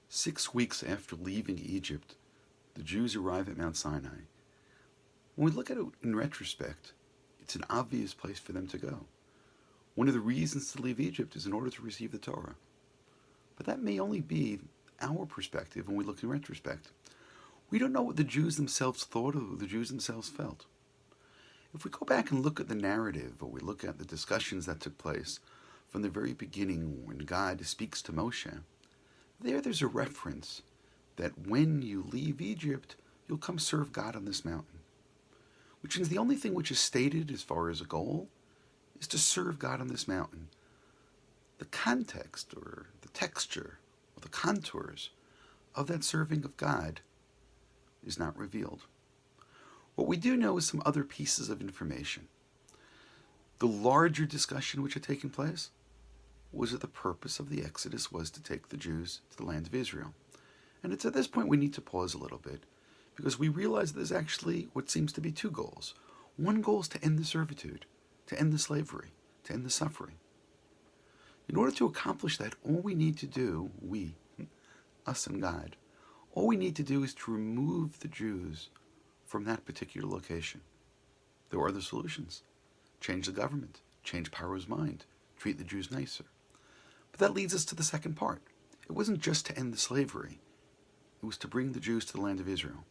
6 weeks after leaving Egypt, the Jews arrive at Mount Sinai. When we look at it in retrospect, it's an obvious place for them to go. One of the reasons to leave Egypt is in order to receive the Torah. But that may only be our perspective when we look in retrospect. We don't know what the Jews themselves thought or what the Jews themselves felt. If we go back and look at the narrative, or we look at the discussions that took place from the very beginning when God speaks to Moshe, there's a reference that when you leave Egypt, you'll come serve God on this mountain. Which means the only thing which is stated as far as a goal is to serve God on this mountain. The context or the texture or the contours of that serving of God is not revealed. What we do know is some other pieces of information. The larger discussion which had taken place was that the purpose of the Exodus was to take the Jews to the land of Israel. And it's at this point we need to pause a little bit, because we realize there's actually what seems to be two goals. One goal is to end the servitude, to end the slavery, to end the suffering. In order to accomplish that, all we need to do, we, us and God, all we need to do is to remove the Jews from that particular location. There were other solutions. Change the government, change Pharaoh's mind, treat the Jews nicer. But that leads us to the second part. It wasn't just to end the slavery. It was to bring the Jews to the land of Israel.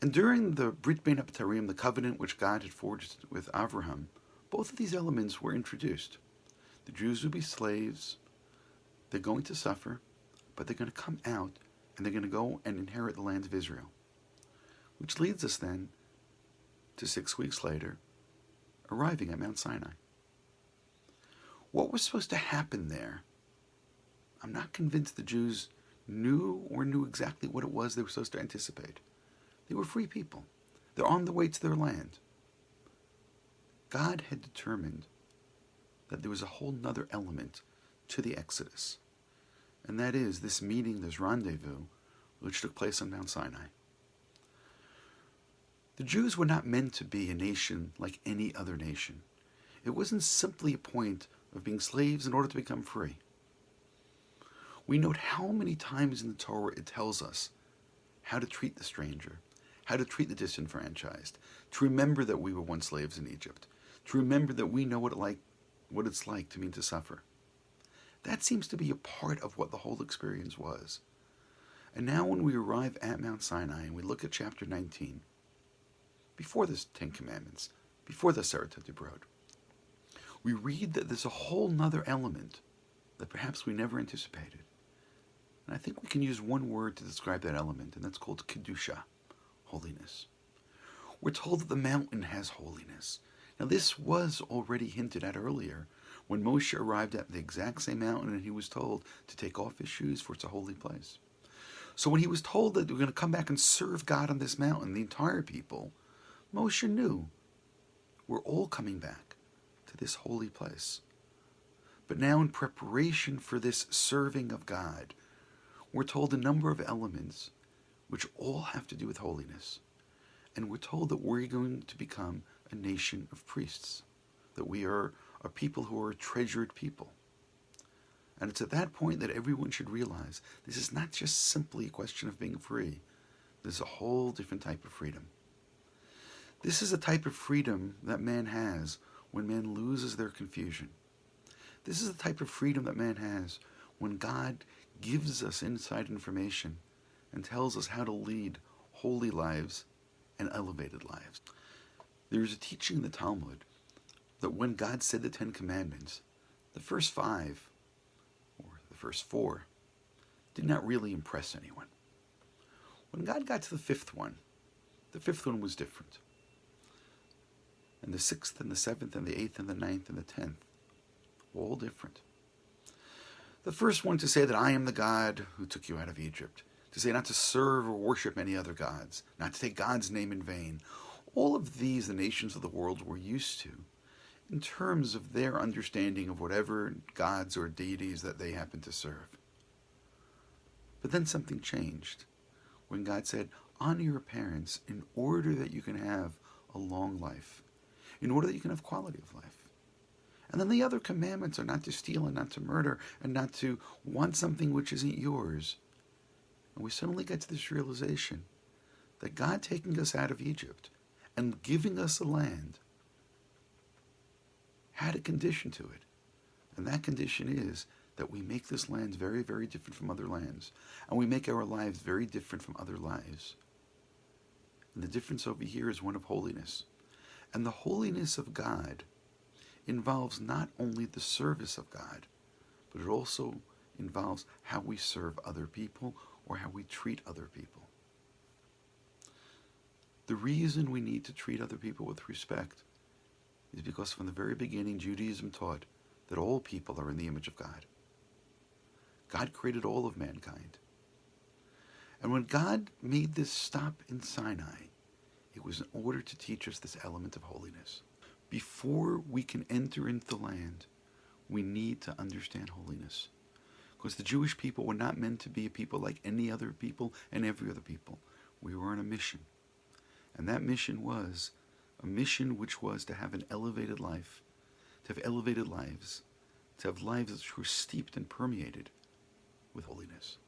And during the Brit Bein HaBetarim, the covenant which God had forged with Avraham, both of these elements were introduced. The Jews would be slaves, they're going to suffer, but they're going to come out and they're going to go and inherit the land of Israel. Which leads us then to 6 weeks later, arriving at Mount Sinai. What was supposed to happen there? I'm not convinced the Jews knew exactly what it was they were supposed to anticipate. They were free people. They're on the way to their land. God had determined that there was a whole nother element to the Exodus. And that is this meeting, this rendezvous, which took place on Mount Sinai. The Jews were not meant to be a nation like any other nation. It wasn't simply a point of being slaves in order to become free. We note how many times in the Torah it tells us how to treat the stranger, how to treat the disenfranchised, to remember that we were once slaves in Egypt, to remember that we know what it's like to mean to suffer. That seems to be a part of what the whole experience was. And now when we arrive at Mount Sinai and we look at chapter 19, before the Ten Commandments, before the Aseret HaDibrot, we read that there's a whole nother element that perhaps we never anticipated. And I think we can use one word to describe that element, and that's called Kedusha, holiness. We're told that the mountain has holiness. Now this was already hinted at earlier when Moshe arrived at the exact same mountain and he was told to take off his shoes, for it's a holy place. So when he was told that we're going to come back and serve God on this mountain, the entire people, Moshe knew we're all coming back to this holy place. But now in preparation for this serving of God, we're told a number of elements which all have to do with holiness. And we're told that we're going to become a nation of priests, that we are a people who are a treasured people. And it's at that point that everyone should realize this is not just simply a question of being free. There's a whole different type of freedom. This is a type of freedom that man has when man loses their confusion. This is the type of freedom that man has when God gives us inside information and tells us how to lead holy lives and elevated lives. There is a teaching in the Talmud that when God said the Ten Commandments, the first 5, or the first 4, did not really impress anyone. When God got to the 5th one, the 5th one was different. And the 6th and the 7th and the 8th and the 9th and the 10th were all different. The first one to say that I am the God who took you out of Egypt, to say not to serve or worship any other gods, not to take God's name in vain. All of these the nations of the world were used to in terms of their understanding of whatever gods or deities that they happened to serve. But then something changed when God said, honor your parents in order that you can have a long life, in order that you can have quality of life. And then the other commandments are not to steal and not to murder and not to want something which isn't yours, And we suddenly get to this realization that God taking us out of Egypt and giving us a land had a condition to it. And that condition is that we make this land very, very different from other lands. And we make our lives very different from other lives. And the difference over here is one of holiness. And the holiness of God involves not only the service of God, but it also involves how we serve other people or how we treat other people. The reason we need to treat other people with respect is because from the very beginning Judaism taught that all people are in the image of God. God created all of mankind. And when God made this stop in Sinai, it was in order to teach us this element of holiness. Before we can enter into the land, we need to understand holiness. Because the Jewish people were not meant to be a people like any other people and every other people. We were on a mission. And that mission was a mission which was to have an elevated life, to have elevated lives, to have lives which were steeped and permeated with holiness.